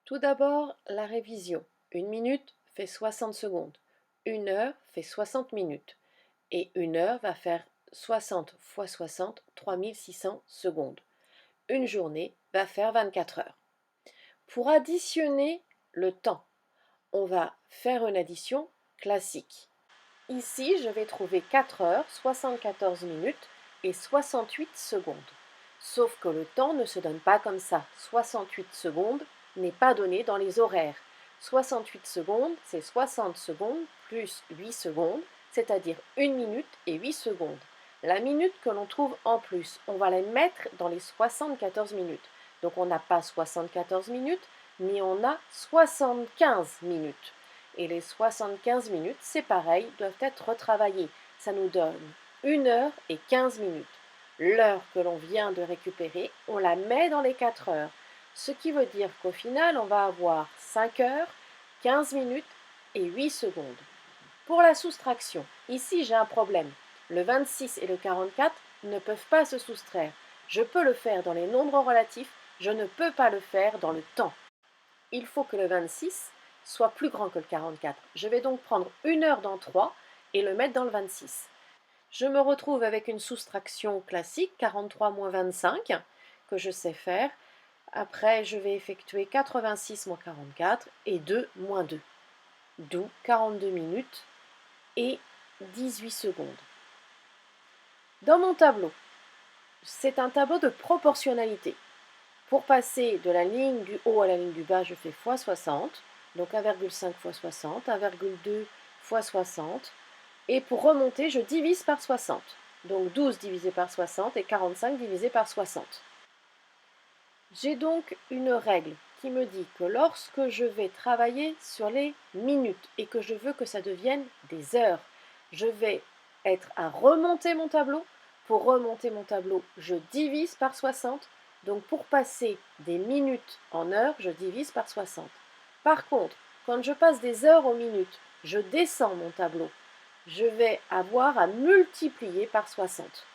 Tout d'abord, la révision. Une minute fait 60 secondes. Une heure fait 60 minutes. Et une heure va faire 60 fois 60, 3600 secondes. Une journée va faire 24 heures. Pour additionner le temps, on va faire une addition classique. Ici, je vais trouver 4 heures, 74 minutes et 68 secondes. Sauf que le temps ne se donne pas comme ça. 68 secondes n'est pas donné dans les horaires. 68 secondes, c'est 60 secondes plus 8 secondes, c'est-à-dire 1 minute et 8 secondes. La minute que l'on trouve en plus, on va la mettre dans les 74 minutes. Donc on n'a pas 74 minutes, mais on a 75 minutes. Et les 75 minutes, c'est pareil, doivent être retravaillées. Ça nous donne 1 heure et 15 minutes. L'heure que l'on vient de récupérer, on la met dans les 4 heures. Ce qui veut dire qu'au final, on va avoir 5 heures, 15 minutes et 8 secondes. Pour la soustraction, ici j'ai un problème. Le 26 et le 44 ne peuvent pas se soustraire. Je peux le faire dans les nombres relatifs, je ne peux pas le faire dans le temps. Il faut que le 26 soit plus grand que le 44. Je vais donc prendre 1 heure dans 3 et le mettre dans le 26. Je me retrouve avec une soustraction classique, 43 moins 25, que je sais faire. Après, je vais effectuer 86 moins 44 et 2 moins 2, d'où 42 minutes et 18 secondes. Dans mon tableau, c'est un tableau de proportionnalité. Pour passer de la ligne du haut à la ligne du bas, je fais x 60, donc 1,5 fois 60, 1,2 fois 60. Et pour remonter, je divise par 60. Donc 12 divisé par 60 et 45 divisé par 60. J'ai donc une règle qui me dit que lorsque je vais travailler sur les minutes et que je veux que ça devienne des heures, je vais être à remonter mon tableau. Pour remonter mon tableau, je divise par 60. Donc pour passer des minutes en heures, je divise par 60. Par contre, quand je passe des heures aux minutes, je descends mon tableau. Je vais avoir à multiplier par 60.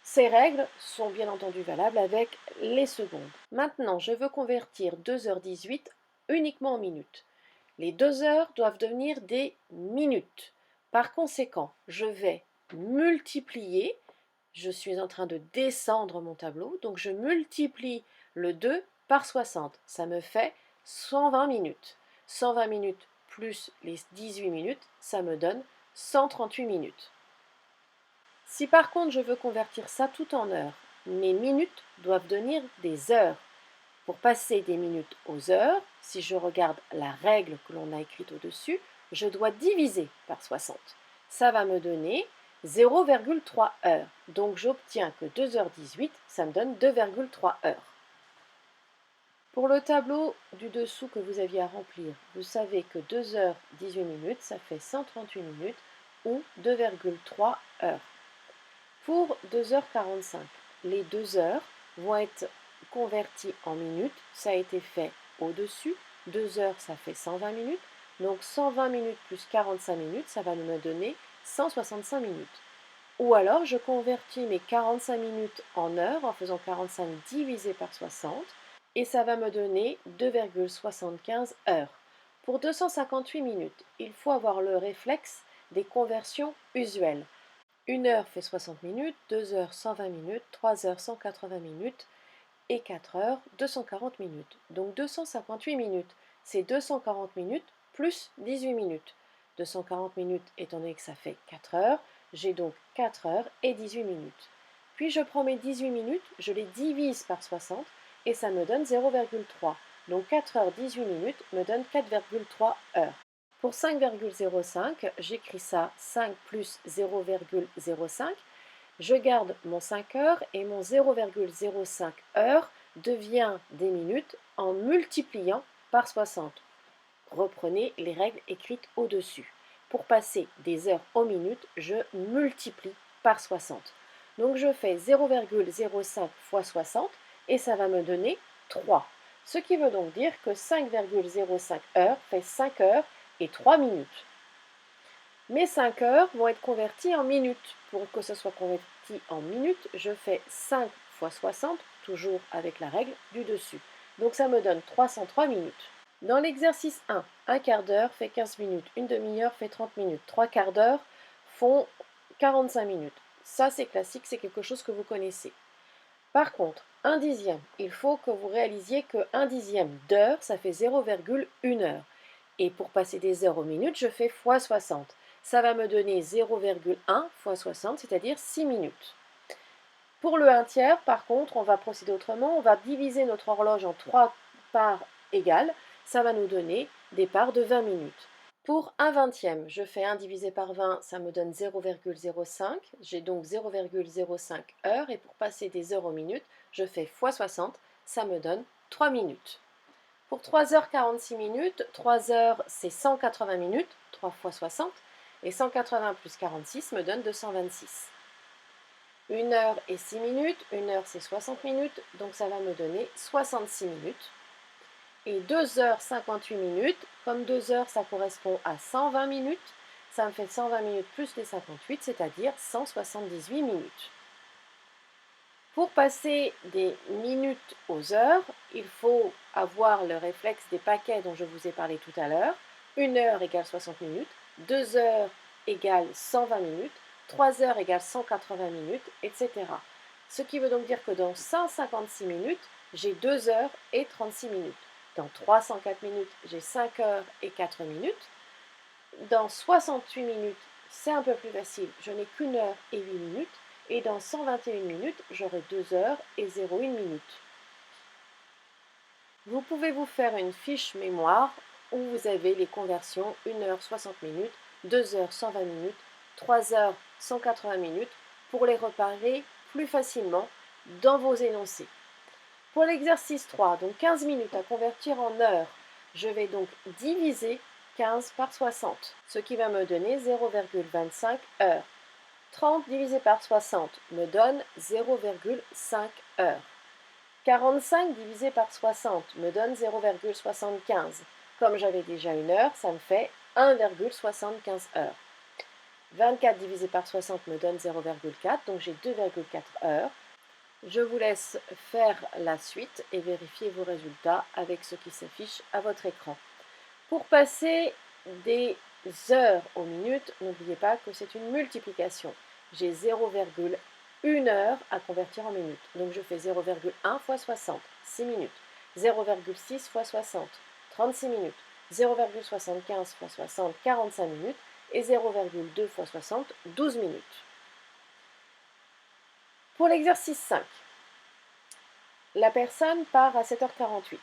Ces règles sont bien entendu valables avec les secondes. Maintenant, je veux convertir 2h18 uniquement en minutes. Les 2 heures doivent devenir des minutes. Par conséquent, je vais multiplier. Je suis en train de descendre mon tableau, donc je multiplie le 2 par 60. Ça me fait 120 minutes. 120 minutes plus les 18 minutes, ça me donne 138 minutes. Si par contre je veux convertir ça tout en heures, mes minutes doivent devenir des heures. Pour passer des minutes aux heures, si je regarde la règle que l'on a écrite au-dessus, je dois diviser par 60. Ça va me donner 0,3 heures. Donc j'obtiens que 2h18, ça me donne 2,3 heures. Pour le tableau du dessous que vous aviez à remplir, vous savez que 2h18, ça fait 138 minutes ou 2,3 heures. Pour 2h45, les 2 heures vont être converties en minutes. Ça a été fait au-dessus. 2 heures, ça fait 120 minutes. Donc 120 minutes plus 45 minutes, ça va me donner 165 minutes. Ou alors, je convertis mes 45 minutes en heures en faisant 45 divisé par 60. Et ça va me donner 2,75 heures. Pour 258 minutes, il faut avoir le réflexe des conversions usuelles. 1 heure fait 60 minutes, 2 heures 120 minutes, 3 heures 180 minutes et 4 heures 240 minutes. Donc 258 minutes, c'est 240 minutes plus 18 minutes. 240 minutes étant donné que ça fait 4 heures, j'ai donc 4 heures et 18 minutes. Puis je prends mes 18 minutes, je les divise par 60 et ça me donne 0,3. Donc 4 heures 18 minutes me donne 4,3 heures. Pour 5,05, j'écris ça 5 plus 0,05. Je garde mon 5 heures et mon 0,05 heures devient des minutes en multipliant par 60. Reprenez les règles écrites au-dessus. Pour passer des heures aux minutes, je multiplie par 60. Donc je fais 0,05 fois 60 et ça va me donner 3. Ce qui veut donc dire que 5,05 heures fait 5 heures et 3 minutes. Mes 5 heures vont être converties en minutes. Pour que ce soit converti en minutes, je fais 5 fois 60, toujours avec la règle du dessus. Donc ça me donne 303 minutes. Dans l'exercice 1, un quart d'heure fait 15 minutes, une demi-heure fait 30 minutes, trois quarts d'heure font 45 minutes. Ça, c'est classique, c'est quelque chose que vous connaissez. Par contre, un dixième, il faut que vous réalisiez qu'un dixième d'heure, ça fait 0,1 heure. Et pour passer des heures aux minutes, je fais fois 60. Ça va me donner 0,1 fois 60, c'est-à-dire 6 minutes. Pour le 1 tiers, par contre, on va procéder autrement. On va diviser notre horloge en 3 parts égales. Ça va nous donner des parts de 20 minutes. Pour un vingtième, je fais 1 divisé par 20, ça me donne 0,05. J'ai donc 0,05 heures. Et pour passer des heures aux minutes, je fais fois 60, ça me donne 3 minutes. Pour 3 heures 46 minutes, 3 heures c'est 180 minutes, 3 fois 60, et 180 plus 46 me donne 226. 1 heure et 6 minutes, 1 heure c'est 60 minutes, donc ça va me donner 66 minutes. Et 2 heures 58 minutes, comme 2 heures ça correspond à 120 minutes, ça me fait 120 minutes plus les 58, c'est-à-dire 178 minutes. Pour passer des minutes aux heures, il faut avoir le réflexe des paquets dont je vous ai parlé tout à l'heure. 1 heure égale 60 minutes, 2 heures égale 120 minutes, 3 heures égale 180 minutes, etc. Ce qui veut donc dire que dans 156 minutes, j'ai 2 heures et 36 minutes. Dans 304 minutes, j'ai 5 heures et 4 minutes. Dans 68 minutes, c'est un peu plus facile, je n'ai qu'1 heure et 8 minutes. Et dans 121 minutes, j'aurai 2 heures et 0,1 minute. Vous pouvez vous faire une fiche mémoire où vous avez les conversions 1 heure 60 minutes, 2 heures 120 minutes, 3 heures 180 minutes pour les repérer plus facilement dans vos énoncés. Pour l'exercice 3, donc 15 minutes à convertir en heures, je vais donc diviser 15 par 60, ce qui va me donner 0,25 heures. 30 divisé par 60 me donne 0,5 heures. 45 divisé par 60 me donne 0,75. Comme j'avais déjà 1 heure, ça me fait 1,75 heures. 24 divisé par 60 me donne 0,4, donc j'ai 2,4 heures. Je vous laisse faire la suite et vérifier vos résultats avec ce qui s'affiche à votre écran. Pour passer des heures aux minutes, n'oubliez pas que c'est une multiplication. J'ai 0,1 heure à convertir en minutes. Donc je fais 0,1 fois 60, 6 minutes. 0,6 fois 60, 36 minutes. 0,75 fois 60, 45 minutes. Et 0,2 fois 60, 12 minutes. Pour l'exercice 5, la personne part à 7h48.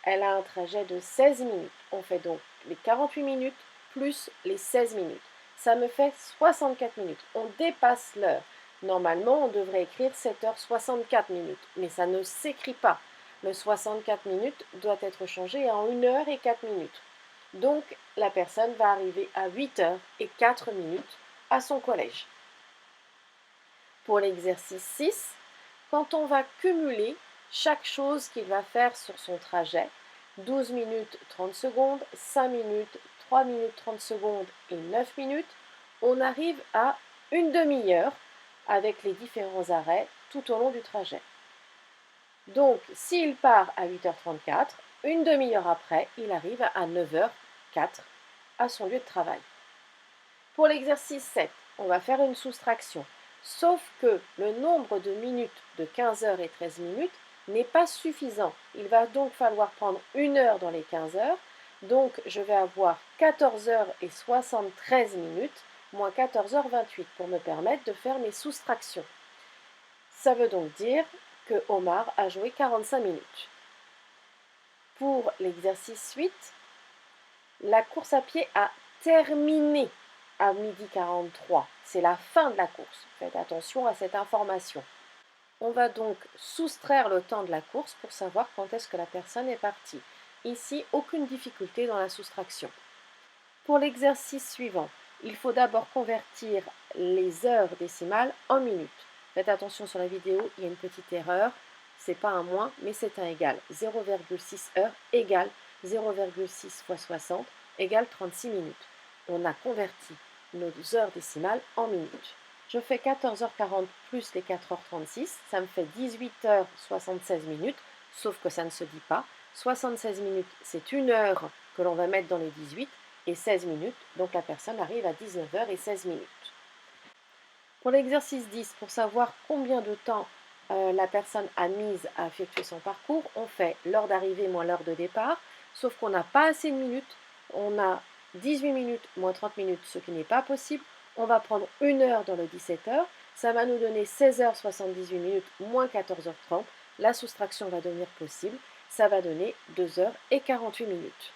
Elle a un trajet de 16 minutes. On fait donc les 48 minutes plus les 16 minutes. Ça me fait 64 minutes. On dépasse l'heure. Normalement, on devrait écrire 7h64 minutes, mais ça ne s'écrit pas. Le 64 minutes doit être changé en 1 heure et 4 minutes. Donc, la personne va arriver à 8 heures et 4 minutes à son collège. Pour l'exercice 6, quand on va cumuler chaque chose qu'il va faire sur son trajet, 12 minutes 30 secondes, 5 minutes, 3 minutes 30 secondes et 9 minutes, on arrive à une demi-heure avec les différents arrêts tout au long du trajet. Donc, s'il part à 8h34, une demi-heure après, il arrive à 9h04 à son lieu de travail. Pour l'exercice 7, on va faire une soustraction. Sauf que le nombre de minutes de 15 heures et 13 minutes n'est pas suffisant. Il va donc falloir prendre 1 heure dans les 15 heures. Donc je vais avoir 14 heures et 73 minutes moins 14h28 pour me permettre de faire mes soustractions. Ça veut donc dire que Omar a joué 45 minutes. Pour l'exercice 8, la course à pied a terminé à 12h43. C'est la fin de la course. Faites attention à cette information. On va donc soustraire le temps de la course pour savoir quand est-ce que la personne est partie. Ici, aucune difficulté dans la soustraction. Pour l'exercice suivant, il faut d'abord convertir les heures décimales en minutes. Faites attention sur la vidéo, il y a une petite erreur. C'est pas un moins, mais c'est un égal. 0,6 heures égale 0,6 fois 60 égale 36 minutes. On a converti nos heures décimales en minutes. Je fais 14h40 plus les 4h36, ça me fait 18h76 minutes, sauf que ça ne se dit pas. 76 minutes, c'est 1 heure que l'on va mettre dans les 18 et 16 minutes, donc la personne arrive à 19 heures et 16 minutes. Pour l'exercice 10, pour savoir combien de temps la personne a mis à effectuer son parcours, on fait l'heure d'arrivée moins l'heure de départ, sauf qu'on n'a pas assez de minutes, on a 18 minutes moins 30 minutes, ce qui n'est pas possible. On va prendre 1 heure dans le 17 heures, ça va nous donner 16h78 minutes moins 14h30, la soustraction va devenir possible, ça va donner 2h48 minutes.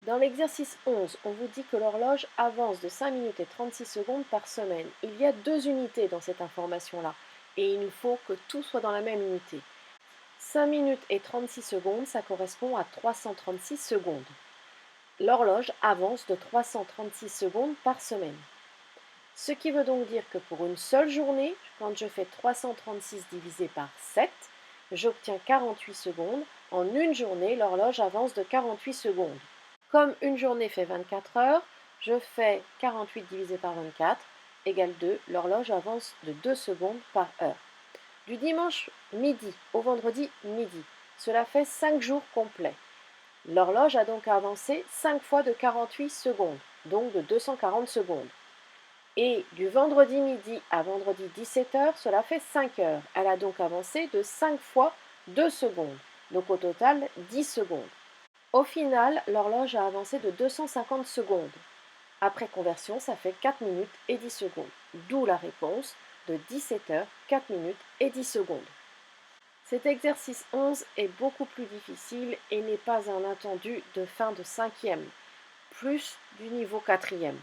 Dans l'exercice 11, on vous dit que l'horloge avance de 5 minutes et 36 secondes par semaine. Il y a 2 unités dans cette information-là et il nous faut que tout soit dans la même unité. 5 minutes et 36 secondes, ça correspond à 336 secondes. L'horloge avance de 336 secondes par semaine. Ce qui veut donc dire que pour une seule journée, quand je fais 336 divisé par 7, j'obtiens 48 secondes. En une journée, l'horloge avance de 48 secondes. Comme une journée fait 24 heures, je fais 48 divisé par 24 égale 2. L'horloge avance de 2 secondes par heure. Du dimanche midi au vendredi midi, cela fait 5 jours complets. L'horloge a donc avancé 5 fois de 48 secondes, donc de 240 secondes. Et du vendredi midi à vendredi 17 heures, cela fait 5 heures. Elle a donc avancé de 5 fois 2 secondes, donc au total 10 secondes. Au final, l'horloge a avancé de 250 secondes. Après conversion, ça fait 4 minutes et 10 secondes. D'où la réponse de 17 heures, 4 minutes et 10 secondes. Cet exercice 11 est beaucoup plus difficile et n'est pas un attendu de fin de 5e, plus du niveau 4e.